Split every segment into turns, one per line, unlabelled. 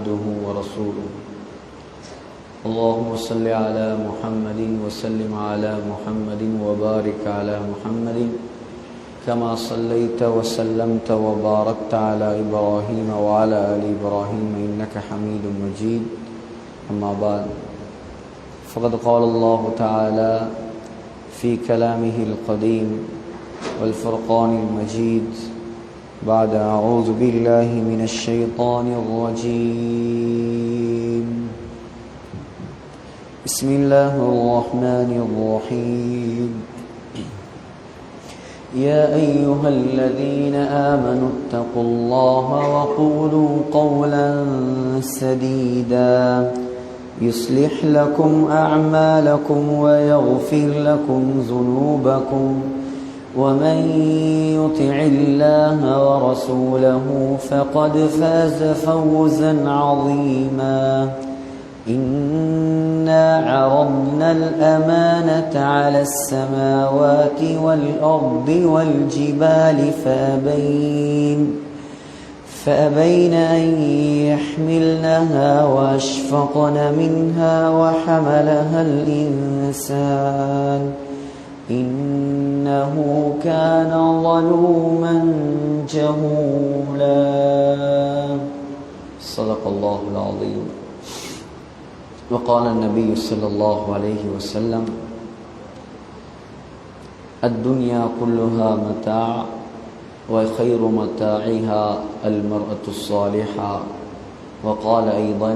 عبده ورسوله. اللهم صل على محمد وسلم على محمد وبارك على محمد كما صليت وسلمت وباركت على إبراهيم وعلى آل إبراهيم إنك حميد مجيد. أما بعد، فقد قال الله تعالى في كلامه القديم والفرقان المجيد بعد أعوذ بالله من الشيطان الرجيم. بسم الله الرحمن الرحيم. يا أيها الذين آمنوا اتقوا الله وقولوا قولا سديدا يصلح لكم أعمالكم ويغفر لكم ذنوبكم ومن يطع الله ورسوله فقد فاز فوزا عظيما. إنا عرضنا الأمانة على السماوات والأرض والجبال فأبين أن يحملنها وأشفقن منها وحملها الإنسان إنه كان ظلوما جهولا. صدق الله العظيم. وقال النبي صلى الله عليه وسلم: الدنيا كلها متاع وخير متاعها المرأة الصالحة. وقال أيضا: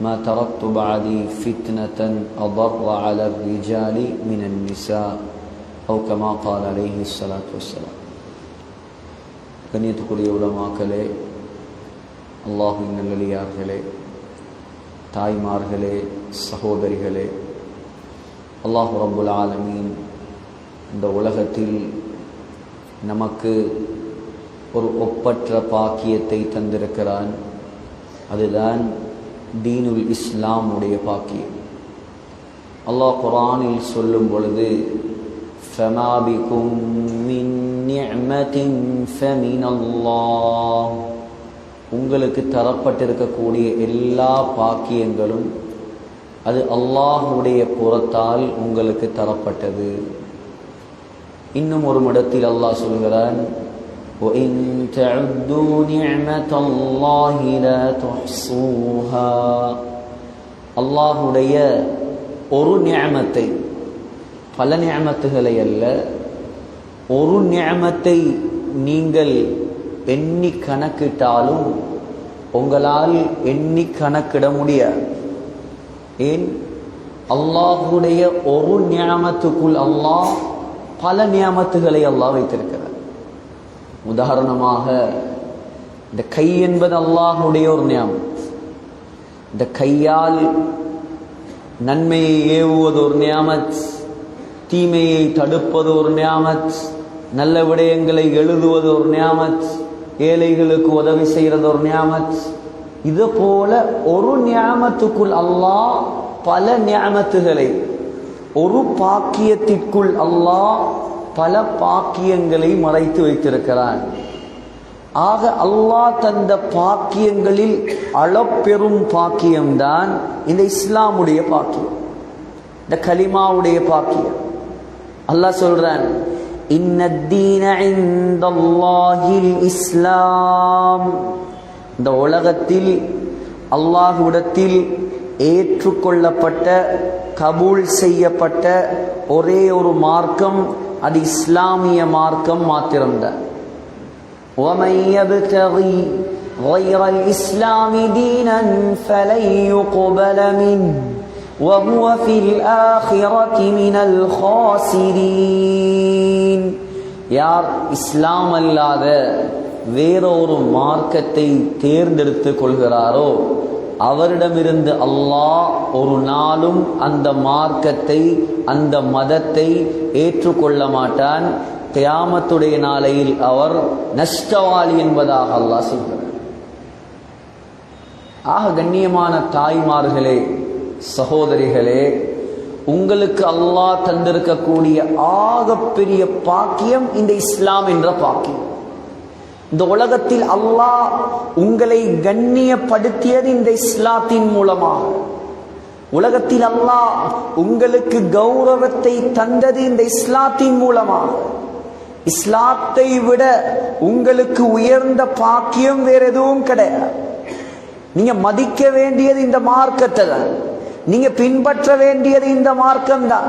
ما تركت بعدي فتنة أضر على الرجال من النساء أو كما قال عليه الصلاة والسلام. கண்ணியத்துக்குரிய உலமாக்களே, அல்லாஹ்வின் நல்லடியார்களே, தாய்மார்களே, சகோதரிகளே, அல்லாஹ் ரப்புல் ஆலமீன் இந்த உலகத்தில் நமக்கு ஒரு ஒப்பற்ற பாக்கியத்தை தந்திருக்கிறான். அதுதான் தீனுல் இஸ்லாமுடைய பாக்கியம். அல்லாஹ் குர்ஆனில் சொல்லும் பொழுது, ஃபமா பிகும் மின் நிஅமத்தின் ஃபமினல்லாஹ், உங்களுக்கு தரப்பட்டிருக்கக்கூடிய எல்லா பாக்கியங்களும் அது அல்லாஹ்வுடைய புறத்தால் உங்களுக்கு தரப்பட்டது. இன்னும் ஒரு இடத்தில் அல்லாஹ் சொல்கிறான், وَإِن تَعُدُّوا نِعْمَةَ اللَّهِ لَا تُحْصُوهَا. அல்லாஹ்வுடைய ஒரு நிஅமத்தை, பல நிஅமத்துகளை அல்ல, ஒரு நிஅமத்தை நீங்கள் எண்ணி கணக்கிட்டாலும் உங்களால் எண்ணி கணக்கிட முடியாது. ஏன்? அல்லாஹ்வுடைய ஒரு நிஅமத்துக்குள் அல்லாஹ் பல நியமத்துகளை அல்லாஹ் வைத்திருக்கிறார். உதாரணமாக, இந்த கை என்பது அல்லாஹ்வுடைய ஒரு நியமத். இந்த கையால் நன்மையை ஏவுவது ஒரு நியமத், தீமையை தடுப்பது ஒரு நியமத், நல்ல விடயங்களை எழுதுவது ஒரு நியமத், ஏழைகளுக்கு உதவி செய்கிறது ஒரு நியமத். இது போல ஒரு நியமத்துக்குள் அல்லாஹ் பல நியமத்துகளை, ஒரு பாக்கியத்திற்குள் அல்லாஹ் பல பாக்கியங்களை மறைத்து வைத்திருக்கிறான். ஆக அல்லாஹ் தந்த பாக்கியங்களில் அளப்பெரும் பாக்கியம்தான் இந்த இஸ்லாமுடைய பாக்கியம், இந்த கலிமாவுடைய பாக்கியம். அல்லாஹ் சொல்றான், இன்னத்தீன இன்தல்லாஹில் இஸ்லாம். இந்த உலகத்தில் அல்லாஹ்விடத்தில் ஏற்றுக்கொள்ளப்பட்ட, கபூல் செய்யப்பட்ட ஒரே ஒரு மார்க்கம் அது இஸ்லாமிய மார்க்கம் மாத்திரம்தான். وَمَن يَبْتَغِي غَيْرَ الْإِسْلَامِ دِينًا فَلَن يُقْبَلَ مِنْهُ وَهُوَ فِي الْآخِرَةِ مِنَ الْخَاسِرِينَ. யார் இஸ்லாம் அல்லாத வேற ஒரு மார்க்கத்தை தேர்ந்தெடுத்துக் கொள்கிறாரோ அவரிடமிருந்து அல்லாஹ் ஒரு நாளும் அந்த மார்க்கத்தை, அந்த மதத்தை ஏற்றுக்கொள்ள மாட்டான். கியாமத்துடைய நாளையில் அவர் நஷ்டவாளி என்பதாக அல்லாஹ் சொல்கிறார். ஆக கண்ணியமான தாய்மார்களே, சகோதரிகளே, உங்களுக்கு அல்லாஹ் தந்திருக்கக்கூடிய ஆகப்பெரிய பாக்கியம் இந்த இஸ்லாம் என்ற பாக்கியம். இந்த உலகத்தில் அல்லாஹ் உங்களை கண்ணியப்படுத்தியது இந்த இஸ்லாத்தின் மூலமாக. உலகத்தில் அல்லாஹ் உங்களுக்கு கௌரவத்தை தந்தது இந்த இஸ்லாத்தின் மூலமாக. இஸ்லாத்தை விட உங்களுக்கு உயர்ந்த பாக்கியம் வேற எதுவும் கிடையாது. நீங்க மதிக்க வேண்டியது இந்த மார்க்கத்தை தான், நீங்க பின்பற்ற வேண்டியது இந்த மார்க்கம் தான்.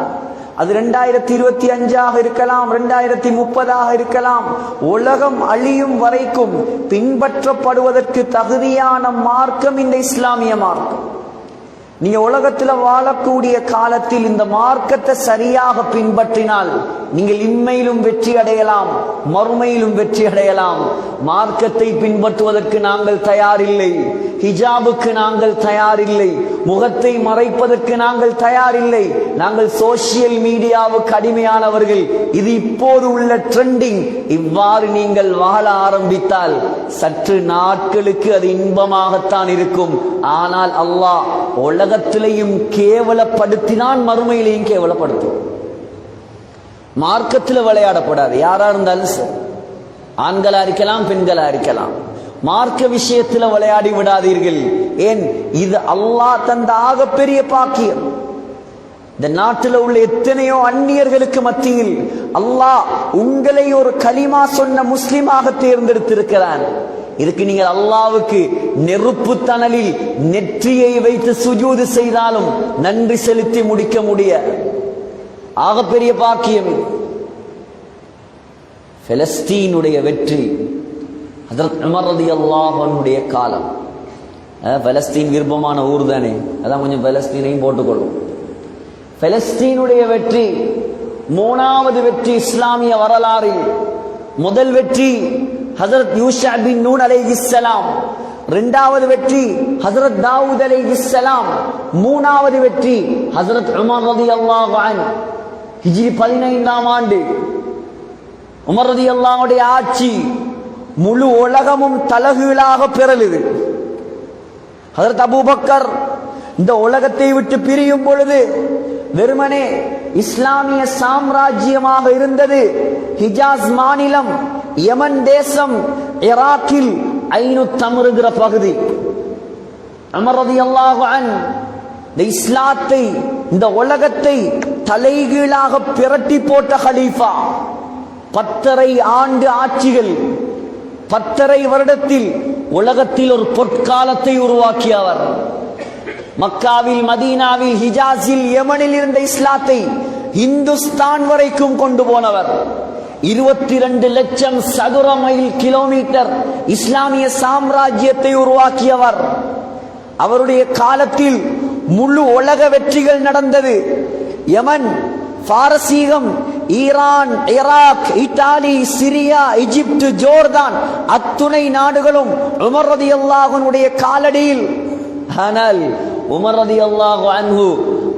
அது 2025 இருக்கலாம், 2030 இருக்கலாம், உலகம் அழியும் வரைக்கும் பின்பற்றப்படுவதற்கு தகுதியான மார்க்கம் இந்த இஸ்லாமிய மார்க்கம். நீங்க உலகத்தில் வாழக்கூடிய காலத்தில் இந்த மார்க்கத்தை சரியாக பின்பற்றினால் நீங்கள் இம்மையிலும் வெற்றி அடையலாம், மறுமையிலும் வெற்றி அடையலாம். மார்க்கத்தை பின்பற்றுவதற்கு நாங்கள் தயாரில்லை, ஹிஜாபுக்கு நாங்கள் தயாரில்லை, முகத்தை மறைப்பதற்கு நாங்கள் தயாரில்லை. நாங்கள் சோசியல் மீடியாவுக்கு அடிமையானவர்கள். இது இப்போது உள்ள ட்ரெண்டிங். இவ்வாறு நீங்கள் வாழ ஆரம்பித்தால் சற்று நாட்களுக்கு அது இன்பமாகத்தான் இருக்கும். ஆனால் அல்லாஹ் உலகத்திலையும் கேவலப்படுத்தினான், மறுமையிலையும் கேவலப்படுத்தும். மார்க்கத்தில் விளையாடப்படாது. யாரா இருந்தாலும் சரி, ஆண்களா இருக்கலாம், பெண்களா இருக்கலாம், மார்க்க விஷயத்தில் விளையாடி விடாதீர்கள். ஏன்? இது அல்லாஹ் தந்த ஆகப்பெரிய பாக்கியம். இந்த நாட்டில் உள்ள எத்தனையோ அந்நியர்களுக்கு மத்தியில் அல்லாஹ் உங்களை ஒரு கலிமா சொன்ன முஸ்லிமாக தேர்ந்தெடுத்திருக்கிறான். இதுக்கு நீங்கள் அல்லாஹ்வுக்கு நெருப்பு தணலில் நெற்றியை வைத்து சுஜூது செய்தாலும் நன்றி செலுத்தி முடிக்க முடியாது. ஆகப்பெரிய பாக்கியம். பலஸ்தீனுடைய வெற்றி, ஹஜ்ரத் உமர் ரலியல்லாஹு அன்ஹுடைய காலம். பலஸ்தீன் விருப்பமான ஊர் தானே, அதான் கொஞ்சம் பலஸ்தீனையும் போட்டுக்கொள்ளும். பலஸ்தீனுடைய வெற்றி மூணாவது வெற்றி இஸ்லாமிய வரலாறில். முதல் வெற்றி ஹஜ்ரத் யூஷா பின் நூன் அலைஹிஸ்ஸலாம், இரண்டாவது வெற்றி ஹஜ்ரத் தாவூத் அலைஹிஸ்ஸலாம், மூணாவது வெற்றி ஹஜ்ரத் உமர் ரலியல்லாஹு அன்ஹு. ஹிஜ்ரி 15ஆம் ஆண்டு உமர் ரலியல்லாஹுடைய ஆட்சி முழு உலகமும் தலகீழாக பிறழுது. ஹஜ்ரத் அபூபக்கர் இந்த உலகத்தை விட்டு பிரியும் பொழுது வெறுமனே இஸ்லாமிய சாம்ராஜ்யமாக இருந்தது ஹிஜாஸ் மாநிலம், யமன் தேசம், ஈராக்கில் ஐனு தம்ருகிற பகுதி. உமர் ரலியல்லாஹு அன்ஹு இந்த இஸ்லாத்தை, இந்த உலகத்தை தலைகீழாக பிரட்டி போட்ட கலீஃபா. 10.5 ஆண்டு ஆட்சிகள், 10.5 வருடத்தில் உலகத்தில் ஒரு பொற்காலத்தை உருவாக்கியவர். மக்காவில், மதீனாவில், ஹிஜாஸில், யமனில் இருந்த இஸ்லாத்தை இந்துஸ்தான் வரைக்கும் கொண்டு போனவர். 22 லட்சம் சதுர மைல் கிலோமீட்டர் இஸ்லாமிய சாம்ராஜ்யத்தை உருவாக்கியவர். அவருடைய காலத்தில் முழு உலக வெற்றிகள் நடந்தது. யமன், பாரசீகம், ஈரான், ஈராக், இத்தாலி, சிரியா, எகிப்து, ஜோர்தான் அத்துணை நாடுகளும் உமர் ரலியல்லாஹு அன்ஹுடைய காலடியில். ஆனால் உமர் ரலியல்லாஹு அன்ஹு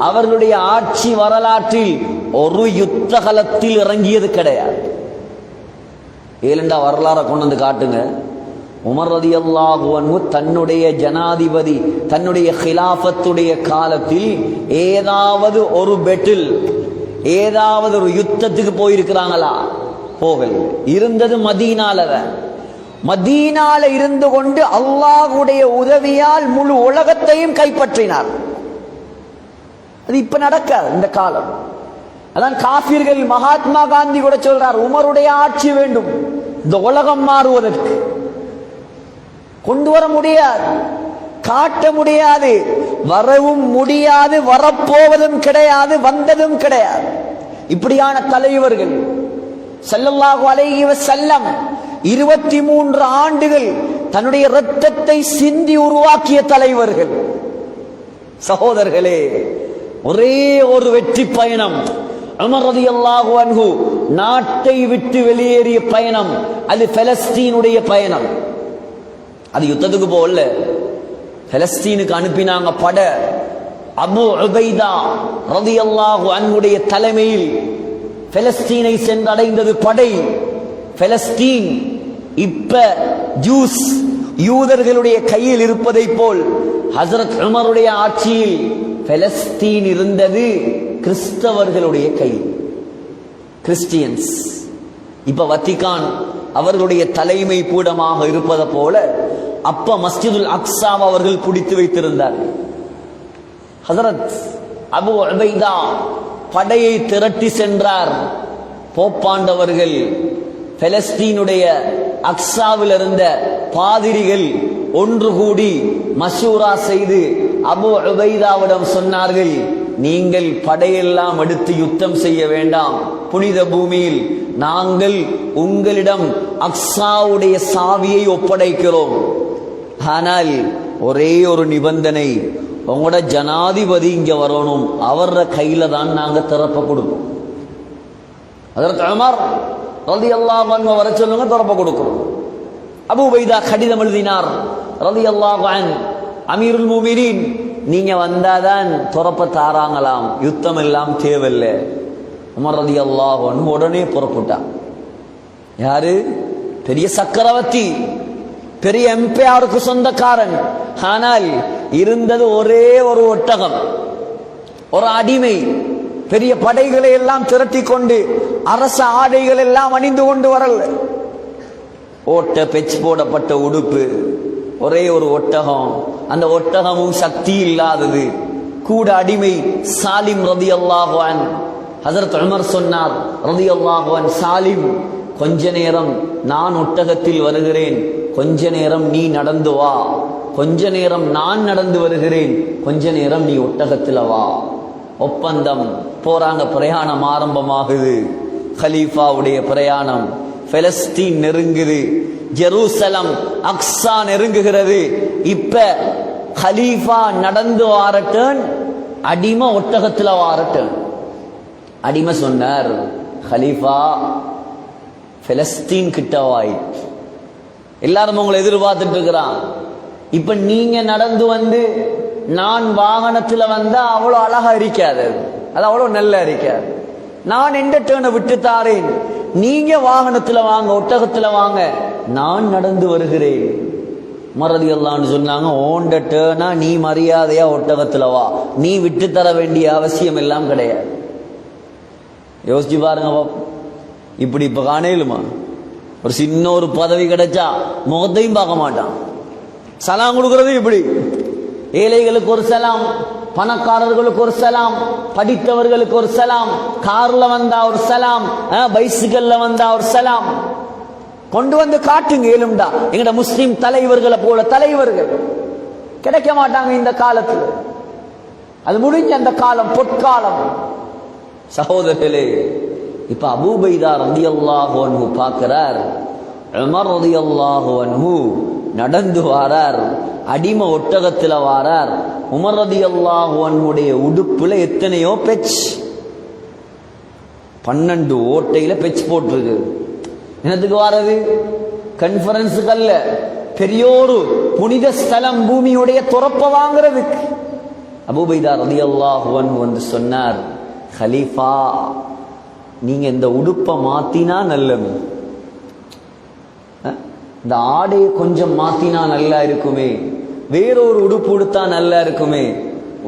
அவர்களுடைய ஆட்சி வரலாற்றில் ஒரு யுத்த களத்தில் இறங்கியது கிடையாது. ஏலண்டா வரலாறை கொண்டு வந்து காட்டுங்க. உமர் ரலியல்லாஹு அன்ஹு தன்னுடைய ஜனாதிபதி, தன்னுடைய ஹிலாஃபத்துடைய காலத்தில் ஏதாவது ஒரு பெட்டில், ஏதாவது ஒரு யுத்தத்துக்கு போயிருக்கிறாங்களா? போகல. இருந்தது மதீனால. மதீனால இருந்து கொண்டு அல்லாஹ்வுடைய உதவியால் முழு உலகத்தையும் கைப்பற்றினார். அது இப்ப நடக்காது இந்த காலம். அதான் காபிர்கள், மகாத்மா காந்தி கூட சொல்றார், உமருடைய ஆட்சி வேண்டும் இந்த உலகம் மாறுவதற்கு. கொண்டு வர முடியாது, காட்ட முடியாது, வரவும் முடியாது, வரப்போவதும் கிடையாது, வந்ததும் கிடையாது. இப்படியான தலைவர்கள். ஸல்லல்லாஹு அலைஹி வஸல்லம் 23 ஆண்டுகள் தன்னுடைய இரத்தத்தை சிந்தி உருவாக்கிய தலைவர்கள். சகோதரர்களே, ஒரே ஒரு வெற்றி பயணம். உமர் ரலியல்லாஹு அன்ஹு நாட்டை விட்டு வெளியேறிய பயணம், அது பலஸ்தீனுடைய பயணம். அது யுத்தத்துக்கு போகல, பலஸ்தீனுக்கு அனுப்பினாங்க பட. அபு உபைதா ரலியல்லாஹு அன்ஹுடைய தலைமையில் பலஸ்தீனை சென்றடைந்தது படை. பலஸ்தீன் இப்ப ஜூஸ் யூதர்களுடைய கையில் இருப்பதை போல் ஹஜ்ரத் உமருடைய ஆட்சியில் பலஸ்தீன் இருந்தது கிறிஸ்தவர்களுடைய கையில், கிறிஸ்டியன்ஸ். இப்ப வத்திகான் அவர்களுடைய தலைமை பீடமாக இருப்பது போல அப்ப மஸ்ஜிதுல் அக்ஸா அவர்கள் பிடித்து வைத்திருந்தார்கள். ஹஜரத் அபு உபைதா படையை திரட்டி சென்றார். போப்பாண்டவர்கள் பலஸ்தீனுடைய அக்ஸாவில் இருந்த பாதிரிகள் ஒன்று கூடி மஷூரா செய்து அபு உபைதாவிடம் சொன்னார்கள், நீங்கள் படையெல்லாம் எடுத்து யுத்தம் செய்ய வேண்டாம், புனித பூமியில் நாங்கள் உங்களிடம் அக்ஸாவுடைய சாவியை ஒப்படைக்கிறோம். ஆனால் ஒரே ஒரு நிபந்தனை, உங்களோட ஜனாதிபதி இங்க வரணும், அவர கையில தான் நாங்க திறப்ப கொடுப்போம். ஹஜ்ரத் உமர் ரலியல்லாஹு அன்ஹு வர சொல்லுங்க, திறப்ப கொடுக்கிறோம். அபூ உபைதா கடிதம் எழுதினார் ரலியல்லாஹு அன்ஹு, அமீருல் முஃமினீன் நீங்க வந்தாதான் திறப்ப தாராங்களாம், யுத்தம் எல்லாம் தேவையில்லை. உமர் ரலியல்லாஹு அன்ஹு உடனே புறப்பட்டார். யாரு? பெரிய சக்கரவர்த்தி, பெரிய எம்பையாருக்கு சொந்தக்காரன். ஆனால் இருந்தது ஒரே ஒரு ஒட்டகம், ஒரு அடிமை. பெரிய படைகளை எல்லாம் திரட்டி கொண்டு அரச ஆடைகள் எல்லாம் அணிந்து கொண்டு வரல. ஓட்ட பெச் போடப்பட்ட உடுப்பு, ஒரே ஒரு ஒட்டகம். அந்த ஒட்டகமும் சக்தி இல்லாதது, கூட அடிமை. சாலிம் ரலியல்லாஹு அன்ஹு, ஹஜ்ரத் உமர் சொன்னார் ரலியல்லாஹு அன்ஹு, சாலிம் கொஞ்ச நேரம் நான் ஒட்டகத்தில் வருகிறேன், கொஞ்ச நேரம் நீ நடந்து வா, கொஞ்ச நேரம் நான் நடந்து வருகிறேன், கொஞ்ச நேரம் நீ ஒட்டகத்தில் வா. ஒப்பந்தம். போறாங்க, பிரயாணம் ஆரம்பமாகுது. கலீஃபாவுடைய பிரயாணம். பலஸ்தீன் நெருங்குது, ஜெருசலம் அக்ஸா நெருங்குகிறது. இப்ப கலீஃபா நடந்து வாரட்டன், அடிமை ஒட்டகத்தில் வாரட்டன். அடிமை சொன்னார், கலீஃபா பலஸ்தீன் கிட்டவாய், எல்லாரும் உங்களை எதிர்பார்த்துட்டு இருக்கிறான். இப்ப நீங்க நடந்து வந்து நான் வாகனத்துல வந்தா அவ்வளவு அழகா இருக்காது, அது அவ்வளவு நல்லா இருக்காது. நான் எந்த டேர்னை விட்டு தாரேன், நீங்க வாகனத்துல வாங்க, ஒட்டகத்துல வாங்க, நான் நடந்து வருகிறேன். மறதி எல்லாம் சொன்னாங்க, ஓண்ட டேர்னா நீ மரியாதையா ஒட்டகத்துல வா, நீ விட்டு தர வேண்டிய அவசியம் எல்லாம் கிடையாது. யோசிச்சு பாருங்க, இப்படி இப்ப காணையிலுமா? ஒரு சின்ன ஒரு பதவி கிடைச்சா முகத்தையும் பார்க்க மாட்டான். சலாம் கொடுக்கிறது இப்படி, ஏழைகளுக்கு ஒரு சலாம், பணக்காரர்களுக்கு ஒரு சலாம், படித்தவர்களுக்கு ஒரு சலாம், கார்ல வந்தா ஒரு சலாம், பைசிக்கல்ல வந்தா ஒரு சலாம். கொண்டு வந்து காட்டுங்க ஏழும்டா. எங்கட முஸ்லிம் தலைவர்களை போல தலைவர்கள் கிடைக்க மாட்டாங்க இந்த காலத்துல. அது முடிஞ்ச அந்த காலம், பொற்காலம். சகோதரர்களே, இப்ப அபூ உபைதா ரலியல்லாஹு அன்ஹு பார்க்கிறார், உமர் ரலியல்லாஹு அன்ஹு நடந்து வாரார், அடிமை ஒட்டகத்தில் வாரார். உமர் ரலியல்லாஹு அன்ஹுடைய உடுப்புல எத்தனையோ பெச், 12 ஓட்டையில பெச் போட்டிருக்கு. என்னத்துக்கு வாரது? கான்ஃபரன்ஸுக்கு அல்ல, பெரியோரு புனித ஸ்தலம் பூமியுடைய துறப்ப வாங்குறதுக்கு. அபூ உபைதா ரலியல்லாஹு அன்ஹு வந்து சொன்னார், கலீஃபா நீங்க இந்த உடுப்பை மாத்தினா நல்லது, இந்த ஆடையை கொஞ்சம் மாத்தினா நல்லா இருக்குமே, வேறொரு உடுப்பு உடுத்தா நல்லா இருக்குமே.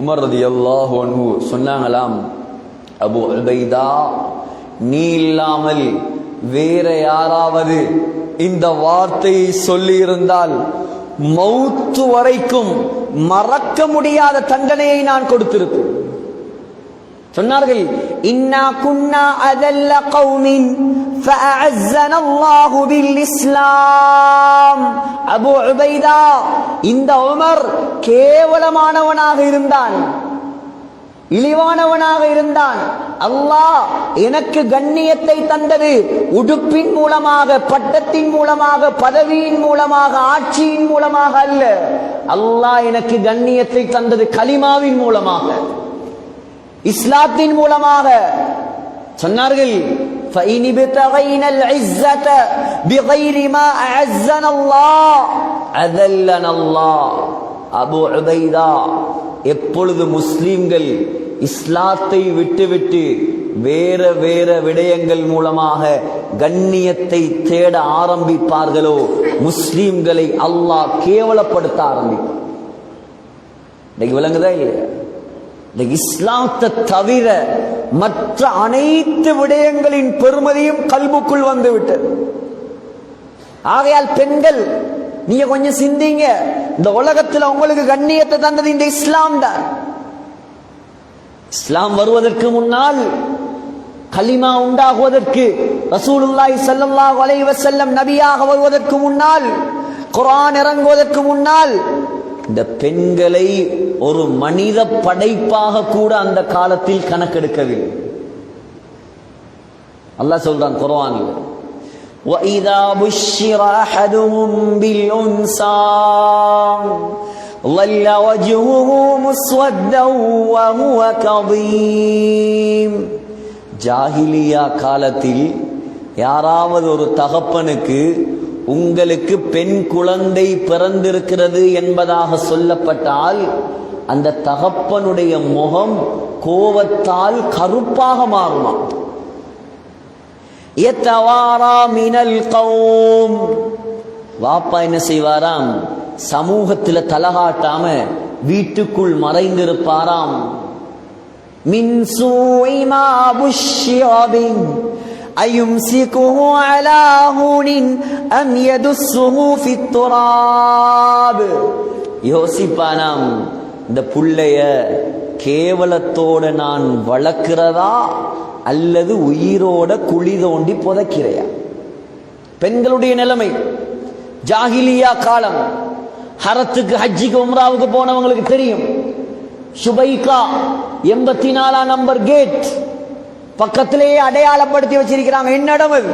உமர் ரலியல்லாஹு அன்ஹு சொன்னாங்களாம், அபூ உபைதா நீ இல்லாமல் வேற யாராவது இந்த வார்த்தையை சொல்லி இருந்தால் மௌத்து வரைக்கும் மறக்க முடியாத தண்டனையை நான் கொடுத்திருப்பேன். சொன்னார்கள், இன்னா குன்னா அதல்ல கௌமின் ஃபஅஅஸ்ஸனா அல்லாஹு பில் இஸ்லாம். அபூ உபைதா, இந்த உமர் கேவலமானவனாக இருந்தான், இழிவானவனாக இருந்தான். அல்லாஹ் எனக்கு கண்ணியத்தை தந்தது உடுப்பின் மூலமாக, பட்டத்தின் மூலமாக, பதவியின் மூலமாக, ஆட்சியின் மூலமாக அல்ல. அல்லாஹ் எனக்கு கண்ணியத்தை தந்தது கலிமாவின் மூலமாக, இஸ்லாத்தின் மூலமாக. சொன்னார்கள், فَإِنِ ابْتَغَيْنَا الْعِزَّةَ بِغَيْرِ مَا أَعَزَّنَا اللَّهُ أَذَلَّنَا اللَّهُ. அபூ உபைதா, எப்பொழுது முஸ்லிம்கள் இஸ்லாத்தை விட்டுவிட்டு வேற வேற விடயங்கள் மூலமாக கண்ணியத்தை தேட ஆரம்பிப்பார்களோ முஸ்லிம்களை அல்லாஹ் கேவலப்படுத்த ஆரம்பிப்பார். இன்னைக்கு விளங்குதா இல்லையா? இந்த இஸ்லாத்தை தவிர மற்ற அனைத்து விடயங்களின் பெருமதியும் கல்புக்குள் வந்து விட்டது. ஆகையால் பெண்கள் நீங்க கொஞ்சம் சிந்திங்க. இந்த உலகத்துல உங்களுக்கு கண்ணியத்தை தந்தது இந்த இஸ்லாம் தான். இஸ்லாம் வருவதற்கு முன்னால், கலிமா உண்டாகுவதற்கு, ரசூலுல்லாஹி ஸல்லல்லாஹு அலைஹி வஸல்லம் நபியாக வருவதற்கு முன்னால், குர்ஆன் இறங்குவதற்கு முன்னால், இந்த பெண்களை ஒரு மனித படைப்பாக கூட அந்த காலத்தில் கணக்கெடுக்கவில்லை. அல்லாஹ் சொல்றான் குர்ஆனில், وَإِذَا بُشِّرَ أَحَدُهُم بِالْأُنثَى ظَلَّ وَجْهُهُ مُسْوَدًّا وَهُوَ كَظِيمٌ. ஜாஹிலியா காலத்தில் யாராவது ஒரு தகப்பனுக்கு உங்களுக்கு பெண் குழந்தை பிறந்திருக்கிறது என்பதாக சொல்லப்பட்டால் அந்த தகப்பனுடைய முகம் கோபத்தால் கருப்பாக மாறுமா. யதவாரா மினல் கௌம், வாப்பா என்ன செய்வாராம், சமூகத்தில் தலகாட்டாம வீட்டுக்குள் மறைந்திருப்பாராம். மின் சூஇ மா புஷ்ஷிர பிஹி அயும்சிகுஹு அலா ஹூனின் அம் யதுஸ்ஸுஹு ஃபித் துராப். யோசிப்பானாம், இந்த புள்ளைய கேவலத்தோட நான் வளர்க்கிறதா அல்லது உயிரோட குழி தோண்டி புதைக்கிறையா. பெண்களுடைய நிலைமை ஜாஹிலியா காலம். ஹரத்துக்கு, ஹஜ்ஜிக்கு, உம்ராவுக்கு போனவங்களுக்கு தெரியும். சுபைகா 84 நம்பர் கேட் பக்கத்திலேயே அடையாளப்படுத்தி வச்சிருக்கிறாங்க. என்னிடம் அது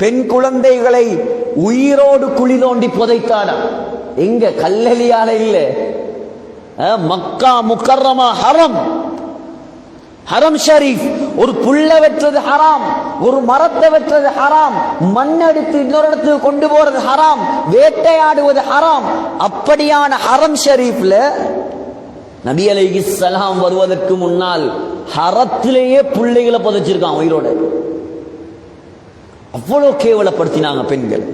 பெண் குழந்தைகளை உயிரோடு குழி தோண்டி புதைத்தானா. எங்க? கல்லலியால இல்ல, மக்கா முக்கர்ரமா ஹரம், ஹரம் ஷரீஃப். ஒரு புல்ல வெற்றது ஹராம், ஒரு மரத்தை வெற்றது ஹராம், மண்ணெடுத்து இன்னொரு இடத்துக்கு கொண்டு போறது ஹராம், வேட்டையாடுவது ஹராம். அப்படியான ஹரம் ஷரீஃப்ல நபி அலைஹிஸ்ஸலாம் வருவதற்கு முன்னால் ஹரத்திலேயே பிள்ளைகளை புதைச்சிருக்கான் உயிரோட. அவ்வளவு கேவலப்படுத்தினாங்க பெண்கள்.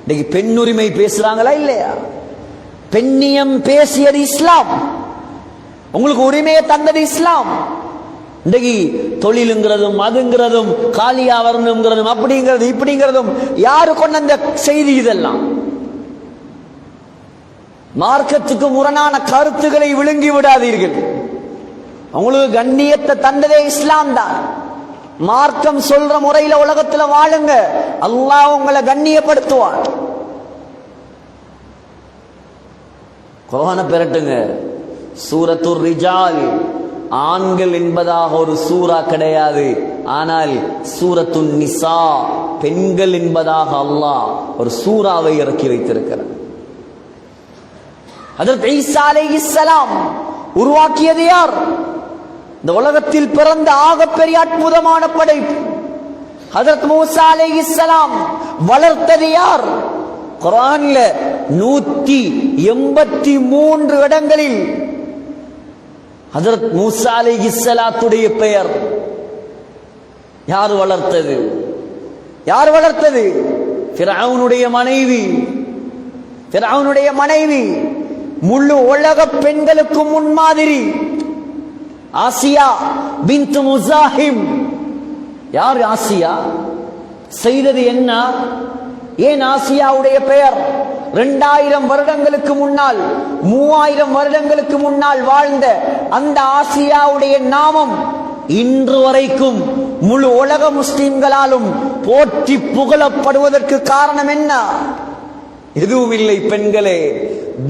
இன்னைக்கு பெண் உரிமை பேசுறாங்களா இல்லையா? பெண்ணியம் பேசியது இஸ்லாம், உங்களுக்கு உரிமையை தந்தது இஸ்லாம். இன்றைக்கு தொழிலுங்கிறதும் அதுங்கிறதும் காலியா வரணுங்கிறதும் அப்படிங்கிறது இப்படிங்கிறதும் யாரு கொண்ட அந்த செய்தி? இதெல்லாம் மார்க்கத்துக்கு முரணான கருத்துக்களை விழுங்கி விடாதீர்கள். உங்களுக்கு கண்ணியத்தை தந்ததே இஸ்லாம் தான். மார்க்கம் சொல்ற முறையில உலகத்துல வாழுங்க, அல்லாஹ் உங்களை கண்ணியப்படுத்துவான். குர்ஆனை பெறட்டுங்க. சூரத்துர் ரிஜால், ஆண்கள் என்பதாக ஒரு சூரா கிடையாது. ஆனால் சூரத்துன் நிசா, பெண்கள் என்பதாக அல்லாஹ் ஒரு சூறாவை இறக்கி வைத்திருக்கிறார். ஹஜ்ரத் ஈசா அலைஹிஸ்ஸலாம் உருவாக்கியது யார்? இந்த உலகத்தில் பிறந்த ஆகப்பெரிய அற்புதமான படைப்பு. ஹஜ்ரத் மூசா அலைஹிஸ்ஸலாம் வளர்த்தது யார்? குர்ஆன்ல 183 இடங்களில் ஹஜ்ரத் மூசா அலைஹிஸ்ஸலாத்துடைய பெயர். யார் வளர்த்தது? யார் வளர்த்தது? ஃபிரௌனுடைய மனைவி. ஃபிரௌனுடைய மனைவி முழு உலக பெண்களுக்கு முன்மாதிரி. ஆசியா பின்த் முஸாஹிம். யார் ஆசியா? செய்தது என்ன? ஏன் ஆசியாவுடைய பெயர் 2000 வருடங்களுக்கு முன்னால் 3000 வருடங்களுக்கு முன்னால் வாழ்ந்த அந்த ஆசியாவுடைய நாமம் இன்று வரைக்கும் முழு உலக முஸ்லிம்களாலும் போற்றி புகழப்படுவதற்கு காரணம் என்ன? எதுவும் இல்லை பெண்களே,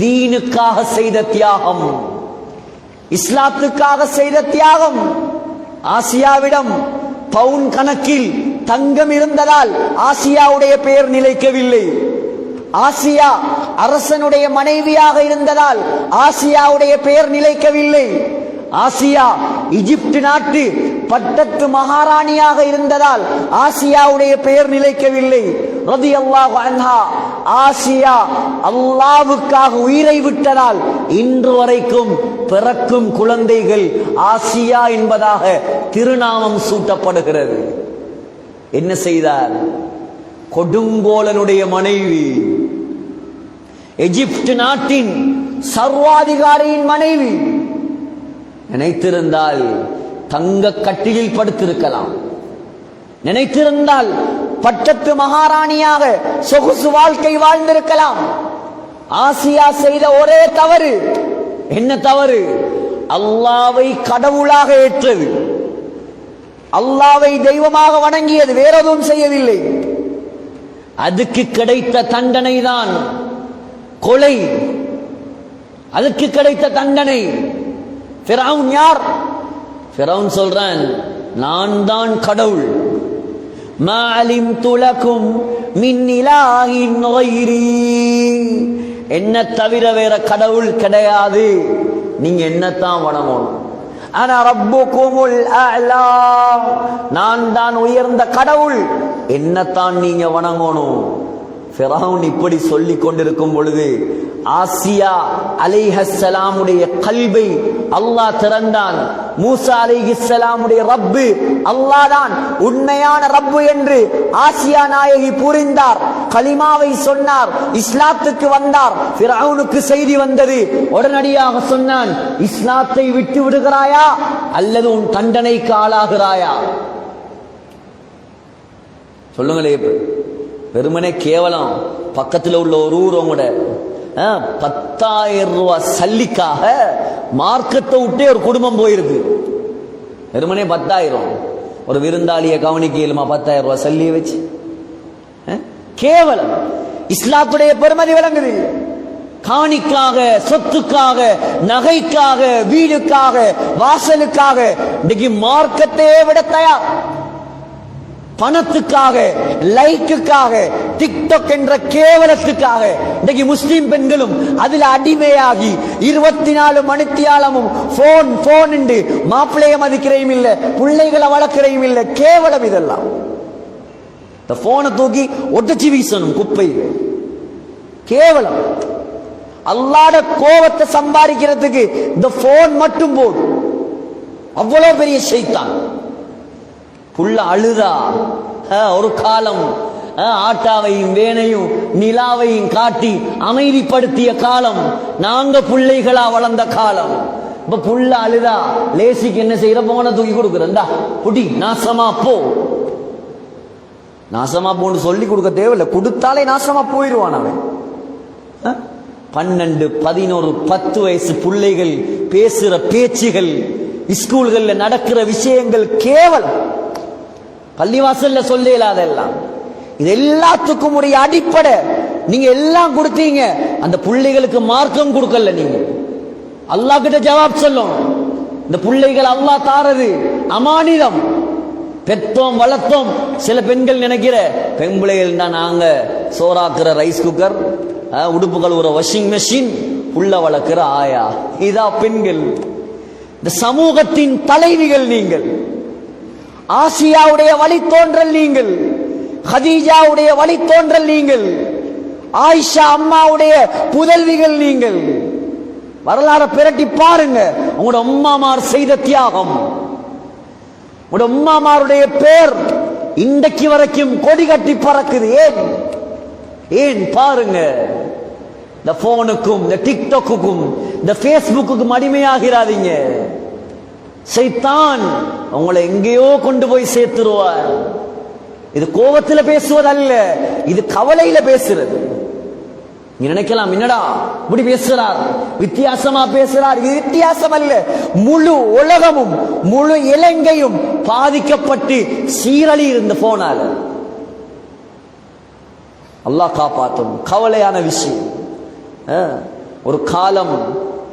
தீனுக்காக செய்த தியாகம், இஸ்லாத்துக்காக செய்த தியாகம். ஆசியாவிடம் பவுன் கணக்கில் தங்கம் இருந்ததால் ஆசியாவுடைய பெயர் நிலைக்கவில்லை. ஆசியா அரசனுடைய மனைவியாக இருந்ததால் ஆசியாவுடைய பெயர் நிலைக்கவில்லை. ஆசியா எகிப்து நாட்டு பட்டத்து மகாராணியாக இருந்ததால் ஆசியாவுடைய பெயர் நிலைக்கவில்லை. ரலியல்லாஹு அன்ஹா ஆசியா அல்லாஹ்வுக்காக உயிரை விட்டதால் இன்று வரைக்கும் பிறக்கும் குழந்தைகள் ஆசியா என்பதாக திருநாமம் சூட்டப்படுகிறது. என்ன செய்தார்? கொடுங்கோலனுடைய மனைவி, எகிப்து நாட்டின் சர்வாதிகாரியின் மனைவி. நினைத்திருந்தால் தங்க கட்டிலில் படுத்திருக்கலாம், நினைத்திருந்தால் பட்டத்து மகாராணியாக சொகுசு வாழ்க்கை வாழ்ந்திருக்கலாம். ஆசியா செய்த ஒரே தவறு என்ன தவறு? அல்லாவை கடவுளாக ஏற்றது, அல்லாவை தெய்வமாக வணங்கியது, வேற எதுவும் செய்யவில்லை. அதுக்கு கிடைத்த தண்டனை தான் கொலை. அதுக்கு கிடைத்த தண்டனை. ஃபிரௌன் யார்? ஃபிரௌன் சொல்றான், நான் தான் கடவுள். மா அலிம்து லகும் மின் இலாஹின் கைரி, என்ன தவிர வேற கடவுள் கிடையாது, நீங்க என்னத்தான் வணங்கணும். அன ரப்புகுமுல் அலா, நான் தான் உயர்ந்த கடவுள், என்னத்தான் நீங்க வணங்கணும். ஃபிரௌன் இப்படி சொல்லிக் கொண்டிருக்கும் பொழுது ஆசியா அலைஹிஸ்ஸலாமுடைய கல்வை அல்லாஹ் திறந்தான். மூசா அலைஹிஸ்ஸலாமுடைய ரப்பு அல்லாஹ் தான் உண்மையான ரப்பு என்று ஆசியா நாயகி புரிந்தார். கலிமாவை சொன்னார், இஸ்லாத்துக்கு வந்தார். ஃபிரௌனுக்கு செய்தி வந்தது. உடனடியாக சொன்னான், இஸ்லாத்தை விட்டு விடுகிறாயா அல்லது உன் தண்டனைக்கு ஆளாகிறாயா? சொல்லுங்களே. வெறுமனே கேவலம் பக்கத்தில் உள்ள ஒரு ஊரவங்க 10,000 ரூபாய் சல்லிக்காக மார்க்கத்தை விட்டே ஒரு குடும்பம் போயிருக்கு. வெறுமனே 10,000. ஒரு விருந்தாளியை கவனிக்கலுமா 10,000 ரூபாய் சல்லியை வச்சு? கேவலம். இஸ்லாத்துடைய பெருமதி விளங்குது. காணிக்காக, சொத்துக்காக, நகைக்காக, வீடுக்காக, வாசலுக்காக இன்னைக்கு மார்க்கத்தையே விட தயார். பணத்துக்காக, லைக்குக்காக, டிக்டாக் என்ற கேவலத்துக்காக இன்னைக்கு முஸ்லிம் பெண்களும் அதில் அடிமையாகி 24 மணித்தியாலமும் போன் போன் என்று மாப்பிள்ளைய மதிக்கிறையும் இல்லை, பிள்ளைகளை வளர்க்கிறையும் இல்லை. கேவலம் இதெல்லாம். இந்த போனை தூக்கி ஒட்டச்சி வீசணும் குப்பையில். கேவலம். அல்லாஹ்ட கோபத்தை சம்பாதிக்கிறதுக்கு இந்த போன் மட்டும் போதும். அவ்வளவு பெரிய ஷைத்தான். புள்ள அழுதா ஒரு காலம் ஆட்டாவையும் வேனையும் நிலாவையும் காட்டி அமைதிப்படுத்திய காலம். நாங்க பிள்ளைகளா வளர்ந்த காலம். இப்ப புள்ள அழுதா லேசிக்கு என்ன செய்யற? போன தூக்கி கொடுக்குறா, குடி நாசமா போ. நாசமா போன்னு சொல்லி கொடுக்க தேவையில்லை, கொடுத்தாலே நாசமா போயிடுவான் அவன். 12, 11, 10 வயசு பிள்ளைகள் பேசுற பேச்சுகள், ஸ்கூல்கள்ல நடக்கிற விஷயங்கள் கேவலம். பள்ளிவாசல்ல சொல்ல இல்லாதெல்லாம். இது எல்லாத்துக்கும் உடைய அடிப்படை. நீங்க எல்லாம் கொடுத்தீங்க, அந்த பிள்ளைகளுக்கு மார்க்கம் கொடுக்கல. நீங்க அல்லாஹ் கிட்ட ஜவாப் சொல்லணும். இந்த பிள்ளைகள் அல்லாஹ் தாரது அமானிதம். பெற்றோம் வளர்த்தோம். சில பெண்கள் நினைக்கிற பெண்பிள்ளைகள் தான் நாங்க சோறாக்குற ரைஸ் குக்கர், உடுப்புகள் ஒரு வாஷிங் மெஷின், புள்ள வளர்க்கிற ஆயா. இதா பெண்கள். இந்த சமூகத்தின் தலைவிகள் நீங்கள். ஆசியாவுடைய வழித்தோன்றல் நீங்கள், ஹதீஜாவுடைய வழித்தோன்றல் நீங்கள், ஆயிஷா அம்மாவுடைய புதல்விகள் நீங்கள். வரலாறு பிரட்டி பாருங்க. உங்களோட அம்மாமார் செய்த தியாகம், உங்களோட அம்மாமாருடைய பேர் இன்றைக்கு வரைக்கும் கொடி கட்டி பறக்குது. ஏன்? ஏன் பாருங்க. இந்த போனுக்கும், இந்த டிக்டாக்குக்கும், இந்த பேஸ்புக்குக்கும் அடிமையாகிறாதீங்க. சைத்தான் உங்களை எங்கேயோ கொண்டு போய் சேர்த்துருவார். இது கோபத்தில் பேசுவதல்ல, இது கவலையில பேசுறது. நீ நினைக்கலாம், என்னடா இப்படி பேசுறார், வித்தியாசமா பேசுறார். இது வித்தியாசம் அல்ல. முழு உலகமும் முழு இலங்கையும் பாதிக்கப்பட்டு சீரழி இருந்த போனால. அல்லாஹ் காப்பாற்றும். கவலையான விஷயம். ஒரு காலம்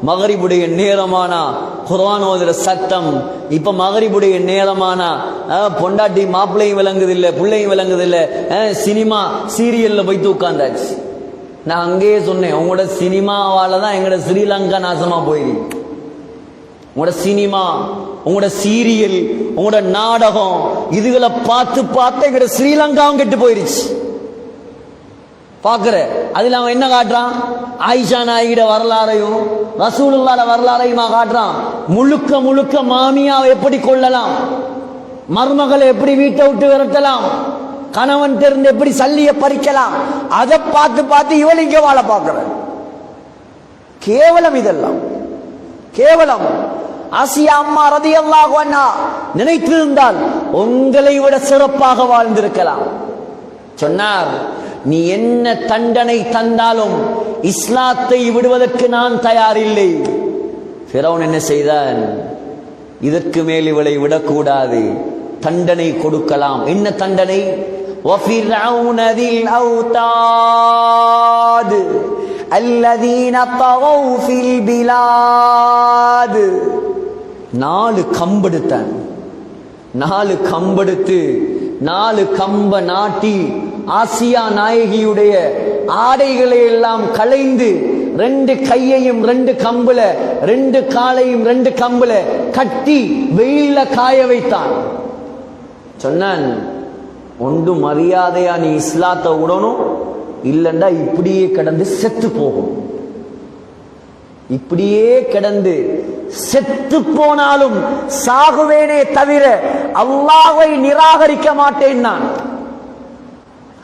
மகரிபுடைய நேரமானா குர்ஆன் ஓதுற சத்தம். இப்ப மகரிபுடைய நேரமானா பொண்டாட்டி மாப்பிள்ளையும் விளங்குதில்லை, பிள்ளையும் விளங்குதில்லை. சினிமா சீரியல்ல போய் உட்கார்ந்தாச்சு. நான் அங்கேயே சொன்னேன், உங்களோட சினிமாவால தான் எங்களோட ஸ்ரீலங்கா நாசமா போயிருக்கு. உங்களோட சினிமா, உங்களோட சீரியல், உங்களோட நாடகம், இதுகளை பார்த்து பார்த்து எங்களோட ஸ்ரீலங்காவும் கெட்டு போயிருச்சு. பாக்குற அதுல அவன் என்ன காட்டுறான்? ஆயிஷா நாயகிட வரலாறையும் ரசூலுல்லாஹ் வரலாறையுமா காட்டுறான். முழுக்க முழுக்க மாமியாவை எப்படி கொள்ளலாம், மருமகளை எப்படி வீட்டை விட்டு விரட்டலாம், கணவன் தெரிந்து எப்படி சல்லிய பறிக்கலாம், அதை பார்த்து பார்த்து இவள் இங்க வாழ பார்க்கிற. கேவலம் இதெல்லாம், கேவலம். ஆசியா அம்மா ரலியல்லாஹு அன்ஹா நினைத்திருந்தால் உங்களை விட சிறப்பாக வாழ்ந்திருக்கலாம். சொன்னார், நீ என்ன தண்டனை தந்தாலும் இஸ்லாத்தை விடுவதற்கு நான் தயாரில்லை. ஃபிரௌன் என்ன செய்தான்? இதற்கு மேல் இவளை விடக்கூடாது, தண்டனை கொடுக்கலாம். என்ன தண்டனை? وَفِرْعَوْنَ ذِي الْأَوْتَادِ الَّذِينَ طَغَوْا فِي الْبِلَادِ. 4 கம்பெடுத்தான். 4 கம்பெடுத்து 4 கம்ப நாட்டி ஆசியா நாயகியுடைய ஆடைகளை எல்லாம் களைந்து 2 கையையும் 2 கம்புல 2 காலையும் 2 கம்புல கட்டி வெயில்ல காய வைத்தான். சொன்னான், ஒன்று மரியாதையா நீ இஸ்லாத்தை விடணும், இல்லண்டா இப்படியே கிடந்து செத்து போகும். இப்படியே கிடந்து செத்து போனாலும் சாகுவேனே தவிர அல்லாஹ்வை நிராகரிக்க மாட்டேன் நான்.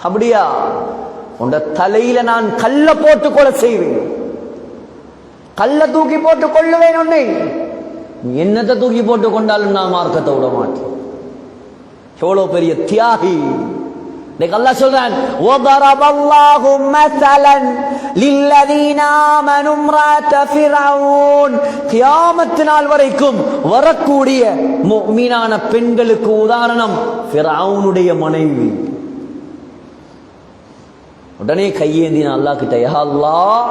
அப்படியா? உண்ட தலையில நான் கல்ல போட்டு கொலை செய்வேன், கல்ல தூக்கி போட்டு கொள்ளுவேன் உன்னை. என்னத்தை தூக்கி போட்டு கொண்டாலும் நான் மார்க்கத்தை விட மாட்டேன். எவ்வளவு பெரிய தியாகி! அல்லாஹ் சொல்றான், وَضَرَبَ اللَّهُ مَثَلًا لِلَّذِينَ آمَنُوا امْرَأَتَ فِرْعَوْنَ. கியாமத் நாள் வரைக்கும் வரக்கூடிய முஃமினான பெண்களுக்கு உதாரணம் ஃபிரௌனுடைய மனைவி. உடனே கையேந்தின அல்லாஹ் கிட்ட, யா அல்லாஹ்,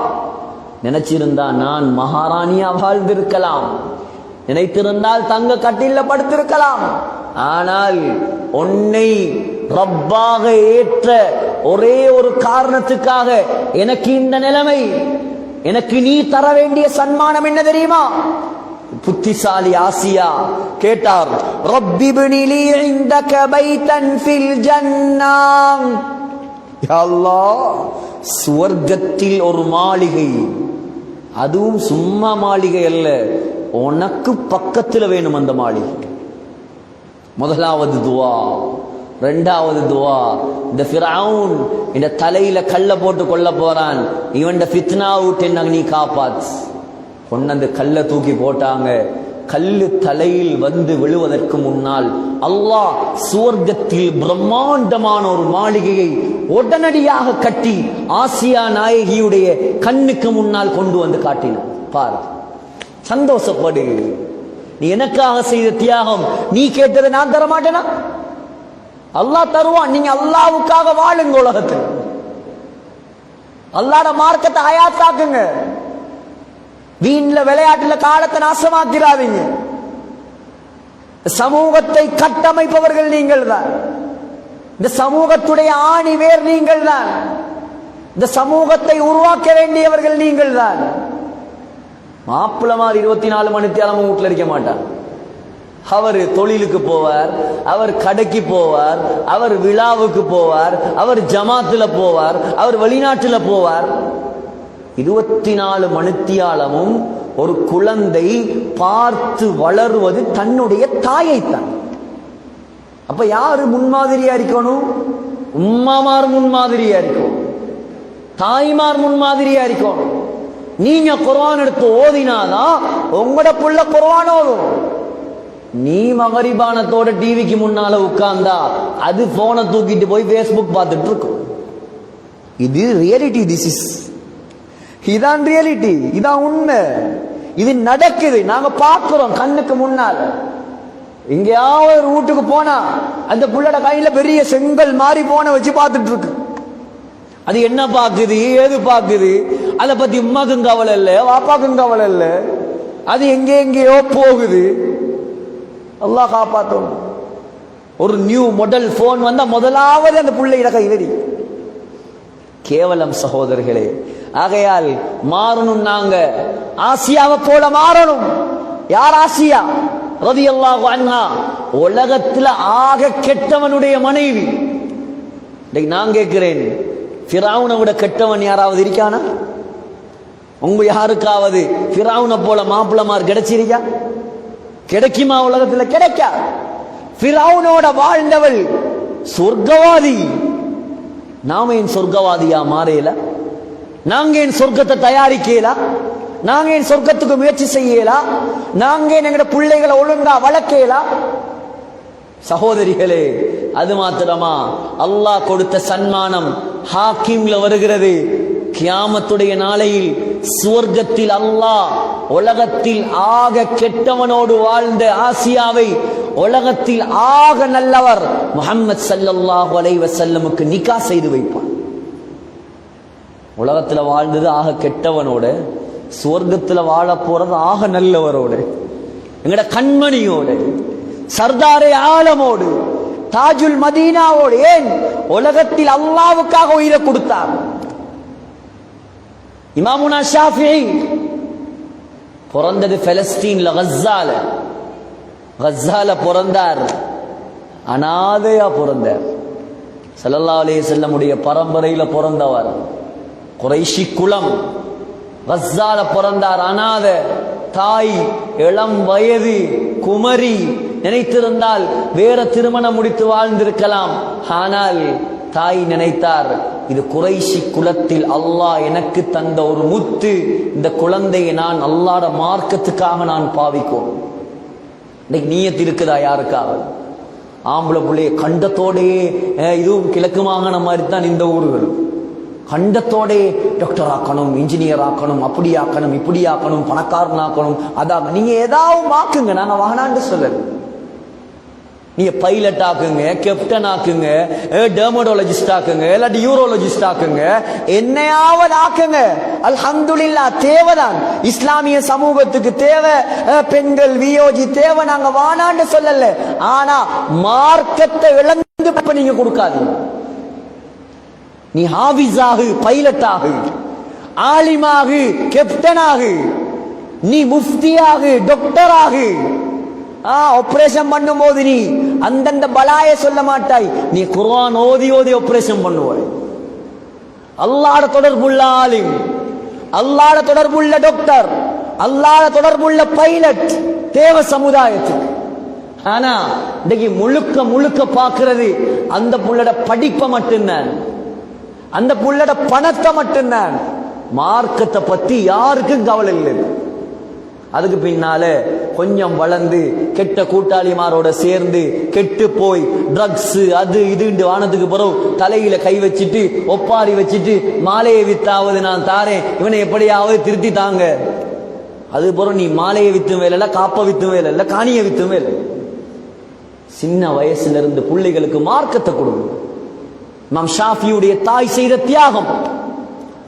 நினைச்சிருந்தா நான் மகாராணியா வாழ்ந்திருக்கலாம், நினைத்திருந்தால் தங்க கட்டில படுத்திருக்கலாம். ஆனால் உன்னை ரப்பாக ஏற்ற ஒரே ஒரு காரணத்துக்காக எனக்கு இந்த நிலைமை. எனக்கு நீ தர வேண்டிய சன்மானம் என்ன தெரியுமா? புத்திசாலி ஆசியா கேட்டார், ரப்பி இப்னி லீ இந்தக பைத்தன் ஃபில் ஜன்னah. யா அல்லாஹ், சுவர்க்கத்தில் ஒரு மாளிகை, அதுவும் சும்மா மாளிகை அல்ல, உனக்கு பக்கத்தில் வேணும் அந்த மாளிகை. முதலாவது துவா. ரெண்டாவது துவா, இந்த ஃபிரௌன் இந்த தலையில கல்ல போட்டு கொள்ள போறான், இவன் ஃபித்னா விட்டு என்ன நீ காப்பாத்து. கொண்டு கல்ல தூக்கி போட்டாங்க. கல்லு தலையில் வந்து விழுவதற்கு முன்னால் அல்லாஹ் சுவர்க்கத்தில் பிரம்மாண்டமான ஒரு மாளிகையை உடனடியாக கட்டி ஆசியா நாயகியுடைய கண்ணுக்கு முன்னால் கொண்டு வந்து காட்டினான். பாரு, சந்தோஷப்படு. நீ எனக்காக செய்த தியாகம், நீ கேட்டதை நான் தர மாட்டேனா? அல்லாஹ் தருவான். நீங்க அல்லாஹ்வுக்காக வாழுங்க. உலகத்தில் அல்லாஹ்ட மார்க்கத்தை ஹயாத்தாக்குங்க. வீண்ல விளையாட்டுல காலத்தை நாசமாக்கிறாதீங்க. சமூகத்தை கட்டமைப்பவர்கள் நீங்கள் தான். இந்த சமூகத்துடைய ஆணி வேர் நீங்கள் தான். இந்த சமூகத்தை உருவாக்க வேண்டியவர்கள் நீங்கள் தான். மாப்பிளமார் 24 மணி நேரமும் வீட்டில் இருக்க மாட்டார். அவர் தொழிலுக்கு போவார், அவர் கடைக்கு போவார், அவர் விழாவுக்கு போவார், அவர் ஜமாத்துல போவார், அவர் வெளிநாட்டுல போவார். 24 மணித்தியாலமும் ஒரு குழந்தை பார்த்து வளருவது தன்னுடைய தாயைத்தான். அப்ப யாரு முன்மாதிரியா இருக்கணும்? உம்மாமார் முன்மாதிரியா இருக்கும், தாய்மார் முன்மாதிரியா இருக்கணும். நீங்க குர்ஆன் எடுத்து ஓதினாதான் உங்களோட புள்ள குர்ஆன் ஓதும். நீ மகரிபானத்தோட டிவிக்கு முன்னால உட்கார்ந்தா அது போனை தூக்கிட்டு போய் பேஸ்புக் பார்த்துட்டு இருக்கும். இது ரியாலிட்டி. இதான் ரியாலிட்டி, இதான் உண்மை. இது நடக்குது, நாங்க பார்க்கிறோம் கண்ணுக்கு முன்னால். எங்கேயாவது ஒரு வீட்டுக்கு போனா அந்த புள்ளட கையில பெரிய செங்கல் மாறி போன வச்சு பார்த்துட்டு இருக்கு. அது என்ன பாக்குது, ஏது பாக்குது, அதை பத்தி உம்மாக்கும் கவலை இல்ல, வாப்பாக்கும் கவலை இல்ல. அது எங்கேயோ போகுது. அல்லாஹ் காப்பாத்தணும். ஒரு நியூ மாடல் போன் வந்தா முதலாவது அந்த பிள்ளையிட கைவரி. கேவலம் சகோதரர்களே. ஆகையால் மாறணும். நாங்க ஆசியாவை போல மாறணும். யார் ஆசியா ரலியல்லாஹு அன்ஹா? உலகத்துல ஆக கெட்டவனுடைய மனைவி. நான் கேட்கிறேன், ஃபிரௌனை விட கெட்டவன் யாராவது இருக்கானா? உங்க யாருக்காவது ஃபிரௌனை போல மாப்பிளமார் கிடைச்சிருக்கா? கிடைக்குமா? உலகத்துல கிடைக்கா. ஃபிரௌனோட வாழ்ந்தவள் சொர்க்கவாதி. நாம ஏன் சொர்க்கவாதியா மாறையில? நாங்க ஏன் சொர்க்கத்தை தயாரிக்கல? நாங்க ஏன் சொர்க்கத்துக்கு முயற்சி செய்யல? நாங்க ஏன் எங்கட பிள்ளைகளை ஒழுங்கா வளர்க்கல? சகோதரிகளே, அது மாத்திரமா, அல்லாஹ் கொடுத்த சன்மானம் ஹாக்கிம்ல வருகிறது. கியாமத்துடைய நாளையில் சுவர்க்கத்தில் அல்லாஹ் உலகத்தில் ஆக கெட்டவனோடு வாழ்ந்த ஆசியாவை உலகத்தில் ஆக நல்லவர் முஹம்மது ஸல்லல்லாஹு அலைஹி வஸல்லமுக்கு நிக்கா செய்து வைப்பான். உலகத்துல வாழ்ந்தது ஆக கெட்டவனோட, சுவர்க்கத்துல வாழ போறது ஆக நல்லவரோடு, எங்கட கண்மணியோடு, சர்தாரே ஆலமோடு, தாஜுல் மதீனாவோடு. ஏன்? உலகத்தில் அல்லாஹ்வுக்காக உயிரை கொடுத்தார். இமாமுனா ஷாஃபிஈ பிறந்தது பலஸ்தீன்ல, கஸ்ஸால பிறந்தார். அனாதையா பிறந்தார். ஸல்லல்லாஹு அலைஹி வஸல்லம் உடைய பரம்பரையில பிறந்தவர். குறைஷி குலம், கஸ்ஸால பிறந்தார். அனாத தாய், இளம் வயது குமரி. நினைத்திருந்தால் வேற திருமணம் முடித்து வாழ்ந்திருக்கலாம். ஆனால் தாய் நினைத்தார், இது குறைஷி குலத்தில் அல்லாஹ் எனக்கு தந்த ஒரு முத்து, இந்த குழந்தையை நான் அல்லாஹ்வுடைய மார்க்கத்துக்காக நான் பாவிக்கும். இன்னைக்கு நியத் இருக்குதா யாருக்காவது? ஆம்பளை பிள்ளைய கண்டத்தோடையே, இதுவும் கிழக்கு மாகாண மாதிரி தான் இந்த ஊர்களும், கண்டத்தோடே டாக்டர் ஆக்கணும், இன்ஜினியர் ஆக்கணும், அப்படி ஆக்கணும், இப்படி ஆக்கணும், பணக்காரன் ஆக்கணும். அதான் நீங்க ஏதாவது ஆக்குங்க, நாங்க வாகனான்னு சொல்லல. நீங்க பைலட் ஆக்குங்க, கேப்டன் ஆக்குங்க, டெர்மடாலஜிஸ்ட் ஆக்குங்க, இல்லாட்டி யூரோலஜிஸ்ட் ஆக்குங்க, என்னையாவது ஆக்குங்க. அல்ஹம்துலில்லாஹ், தேவைதான். இஸ்லாமிய சமூகத்துக்கு தேவை, பெண்கள் வியோஜி தேவை, நாங்க வானான்னு சொல்லல. ஆனா மார்க்கத்தை இழந்து நீங்க கொடுக்காதீங்க. நீ ஹாஃபிஸாகு, பைலட்டாகு, ஆலிமாகு, கேப்டனாகு, நீ முஃப்தியாகு, டாக்டராகு. ஆபரேஷன் பண்ணும் போது நீ அந்தந்த பலாய சொல்ல மாட்டாய். நீ குர்ஆன் ஓதி ஓதி ஆபரேஷன் பண்ணுவாய். அல்லாஹ்வோட தொடர்புள்ள ஆலிம், அல்லாஹ்வோட தொடர்புள்ள டாக்டர், அல்லாஹ்வோட தொடர்புள்ள பைலட் தேவ சமுதாயத்துக்கு. ஆனா இன்னைக்கு முழுக்க முழுக்க பார்க்கிறது அந்த புள்ளட படிப்பை மட்டும்தான், அந்த புள்ளட பணத்தை மட்டும்தான். மார்க்கத்தை பத்தி யாருக்கும் கவலை இல்லை. அதுக்கு பின்னால கொஞ்சம் வளர்ந்து கெட்ட கூட்டாளிமாரோட சேர்ந்து கெட்டு போய் ட்ரக்ஸ் அது இது வானத்துக்கு பிறகு தலையில கை வச்சுட்டு ஒப்பாரி வச்சுட்டு மாலையை வித்தாவது நான் தாரேன், இவனை எப்படியாவது திருத்தி தாங்க. அது பிறகு நீ மாலையை வித்தும் வேலை இல்ல, காப்ப வித்தும் வேலை இல்ல, காணிய வித்தும் வேலை. சின்ன வயசுல இருந்து பிள்ளைகளுக்கு மார்க்கத்தை கொடுங்க. இமாம் ஷாஃபியுடைய தாய் செய்த தியாகம்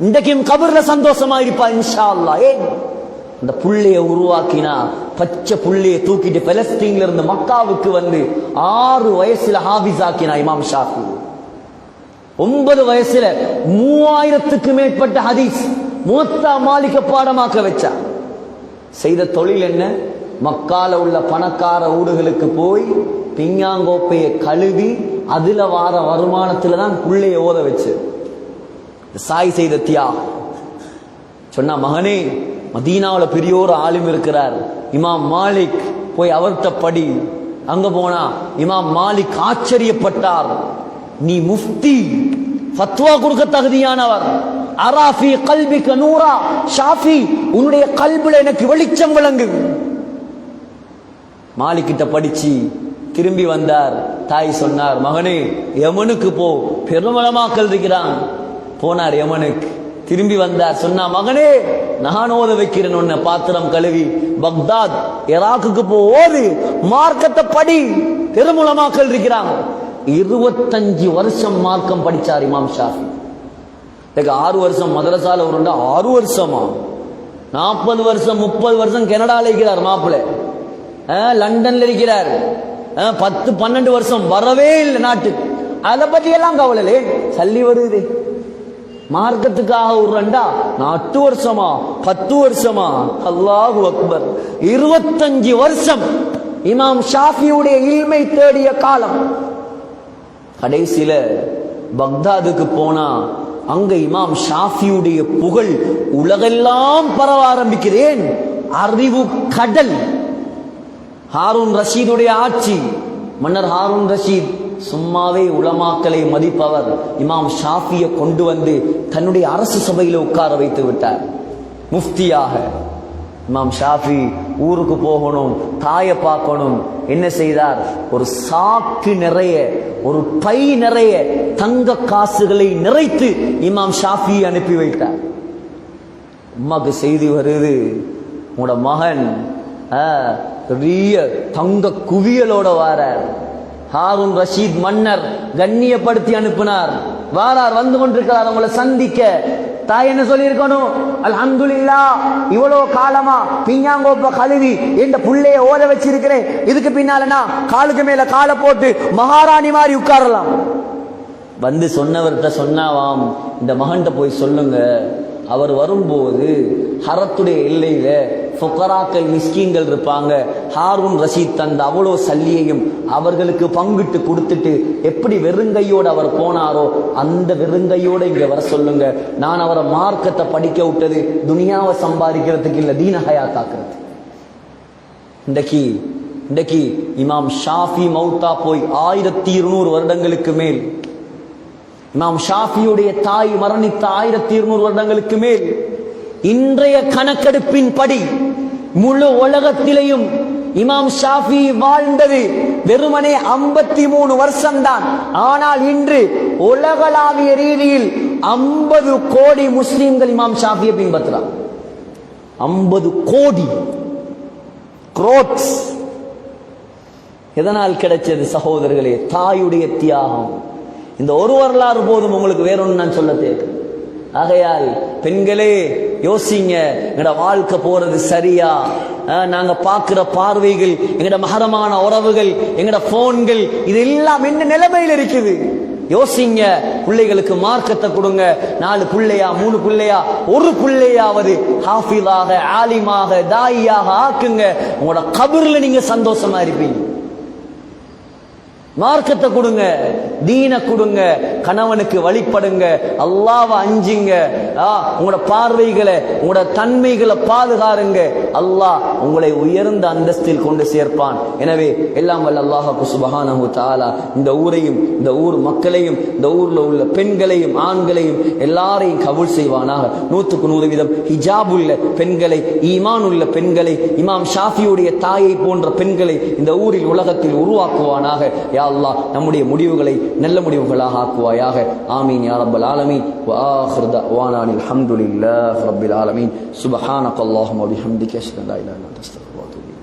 இன்றைக்கும் கபர்ல சந்தோஷமா இருப்பா இன்ஷா அல்லாஹ். ஏன்? அந்த புள்ளைய உருவாக்கினா, பச்சை புள்ளைய தூக்கிட்டு பலஸ்தீன்ல இருந்து மக்காவுக்கு வந்து 6 வயசுல ஹாஃபிஸ் ஆக்கினா இமாம் ஷாஃபி. 9 வயசுல 3000க்கு மேற்பட்ட ஹதீஸ் முவத்தா மாலிக பாடமாக்க வச்சா. செய்த தொழில் என்ன? மக்கால உள்ள பணக்கார ஊடுகளுக்கு போய் பிஞ்ஞாங்கோப்பையை கழுவி அதுல வார வருமானத்துல தான் புள்ளைய ஓத வச்சு. சாய் செய்த தியாகம். சொன்னா, மகனே, மதீனாவுல பெரிய ஒரு ஆலிம் இருக்கிறார், இமாம் மாலிக், போய் அவர்கிட்ட படி. அங்க போனா இமாம் மாலிக் ஆச்சரியப்பட்டார். நீ முஃப்தி, ஃபத்வா கொடுக்க தகுதியானவர். அராஃபி கல்பிக நூரா ஷாஃபி, உன்னுடைய கல்புல எனக்கு வெளிச்சம் விளங்கு. மாலிக் கிட்ட படிச்சு திரும்பி வந்தார். தாய் சொன்னார், மகனே யமனுக்கு போ, பெருமளமாக்கல் இருக்கிறான். போனார் யமனுக்கு. திரும்பி வந்தார். சொன்னா, மகனே நான் ஓத வைக்கிறேன் உன்னை, பாத்திரம் கழுவி பக்தாத் இராக்குக்கு போ, ஓது, மார்க்கத்தை படி, பெருமுலமாக்கல் இருக்கிறாங்க. 25 வருஷம் மார்க்கம் படிச்சார் இமாம் ஷாஃபி. 6 வருஷம் மதரசால ஒரு 6 வருஷமா, 40 வருஷம் 30 வருஷம் கனடால இருக்கிறார் மாப்பிள்ளை, லண்டன்ல இருக்கிறார், 10-12 வருஷம் வரவே இல்லை நாட்டுக்கு. அதை பத்தி எல்லாம் கவலை. சல்லி வருது மார்க்கத்துக்காக ஒரு 8 வருஷமா 10 வருஷமா. அல்லாஹு அக்பர். 25 வருஷம் இமாம் ஷாஃபியுடைய இல்மை தேடிய காலம். கடைசியில பக்தாதுக்கு போனா அங்க இமாம் ஷாஃபியுடைய புகழ் உலகெல்லாம் பரவ ஆரம்பிக்கிறேன். அறிவு கடல். ஹாரூன் ரஷீதுடைய ஆட்சி. மன்னர் ஹாரூன் ரஷீத் சும்மாவே உலமாக்களை மதிப்பவர். இமாம் ஷாஃபியை கொண்டு வந்து தன்னுடைய அரசு சபையில உட்கார வைத்து விட்டார் முஃப்தியாக. இமாம் ஷாஃபி ஊருக்கு போகணும், தாயை பார்க்கணும். என்ன செய்தார்? ஒரு சாக்கு நிறைய, ஒரு பை நிறைய தங்க காசுகளை நிறைத்து இமாம் ஷாஃபி அனுப்பி வைத்தார். உமாக்கு செய்தி வருது, உங்களோட மகன் பெரிய தங்க குவியலோட வாரார். ஹாரூன் ரஷீத் மன்னர் கண்ணியப்படுத்தி அனுப்பினார். வாரார், வந்து கொண்டிருக்கிறார் உங்களை சந்திக்க. தாய் என்ன சொல்லி இருக்கணும்? அல்ஹம்துலில்லாஹ், இவ்வளவு காலமா பிஞ்சாங்கோப்ப கழுவி என்ற புள்ளைய ஓத வச்சிருக்கிறேன். இதுக்கு பின்னாலனா காலுக்கு மேல காலை போட்டு மகாராணி மாதிரி உட்காரலாம். வந்து சொன்னவர்கிட்ட சொன்னாவாம், இந்த மகன்கிட்ட போய் சொல்லுங்க, அவர் வரும்போது ஹரத்துடைய எல்லையில ஃபுகராக்கள் மிஸ்கீன்கள் இருப்பாங்க, ஹாரூன் ரஷீத் தந்த அவ்வளோ சல்லியையும் அவர்களுக்கு பங்கிட்டு கொடுத்துட்டு எப்படி வெறுங்கையோடு அவர் போனாரோ அந்த வெறுங்கையோட இங்க வர சொல்லுங்க. நான் அவரை மார்க்கத்தை படிக்க விட்டது துனியாவை சம்பாதிக்கிறதுக்கு இல்ல, தீன ஹயாத்தாக்குறது. இன்றைக்கு இமாம் ஷாஃபி மௌத்தா போய் 1200 வருடங்களுக்கு மேல், இமாம் ஷாஃபியுடைய தாய் மரணித்த 1200 வருடங்களுக்கு மேல். இன்றைய கணக்கெடுப்பின் படி முழு உலகத்திலேயும் இமாம் ஷாஃபி வாழ்ந்தது வெறுமனே 53 வருஷம்தான். ஆனால் இன்று உலகளாவிய ரீதியில் 50 கோடி முஸ்லிம்கள் இமாம் ஷாஃபியை பின்பற்றுறார். 50 கோடி குரோட்ஸ். எதனால் கிடைச்சது சகோதரர்களே? தாயுடைய தியாகம். இந்த ஒரு வரலாறு போதும், உங்களுக்கு வேற ஒன்று நான் சொல்ல தேவை. ஆகையால் பெண்களே யோசிங்க, எங்கட வாழ்க்கை போறது சரியா? நாங்க பார்க்கிற பார்வைகள், எங்கட மகரமான உறவுகள், எங்கட போன்கள், இது எல்லாம் என்ன நிலைமையில் இருக்குது? யோசிங்க. பிள்ளைகளுக்கு மார்க்கத்தை கொடுங்க. 4 பிள்ளையா 3 பிள்ளையா, ஒரு பிள்ளையாவது ஹாஃபிஸாக, ஆலிமாக, தாயியாக ஆக்குங்க. உங்களோட கபர்ல நீங்க சந்தோஷமா இருப்பீங்க. மார்க்கத்தை கொடுங்க, தீன கொடுங்க, கணவனுக்கு வழிபடுங்க, அல்லாஹ்வை அஞ்சுங்க. உங்களோட பார்வைகளை, உங்களோட தன்மைகளை பாதுகாருங்க. அல்லாஹ் உங்களை உயர்ந்த அந்தஸ்தில் கொண்டு சேர்ப்பான். எனவே எல்லாம் வல்ல அல்லாஹ் சுப்ஹானஹு தஆலா இந்த ஊரையும், இந்த ஊர் மக்களையும், இந்த ஊர்ல உள்ள பெண்களையும் ஆண்களையும் எல்லாரையும் கபூல் செய்வானாக. 100க்கு 100 ஹிஜாப் உள்ள பெண்களை, ஈமான் உள்ள பெண்களை, இமாம் ஷாஃபியுடைய தாயை போன்ற பெண்களை இந்த ஊரில் உலகத்தில் உருவாக்குவானாக. யா அல்லாஹ், நம்முடைய முடிவுகளை நல்ல முடிவுகளாக ஆக்குவாயாக. ஆமீன் யா ரப்பல் ஆலமீன். வ ஆகிரு தஅவானா அல்ஹம்துலில்லாஹி ரப்பில் ஆலமீன். சுப்ஹானக அல்லாஹும்ம வ பிஹம்திக அஷ்ஹது அன் லா இலாஹா இல்லா அன்த அஸ்தக்ஃபிருக வ அத்தூபு இலைக்.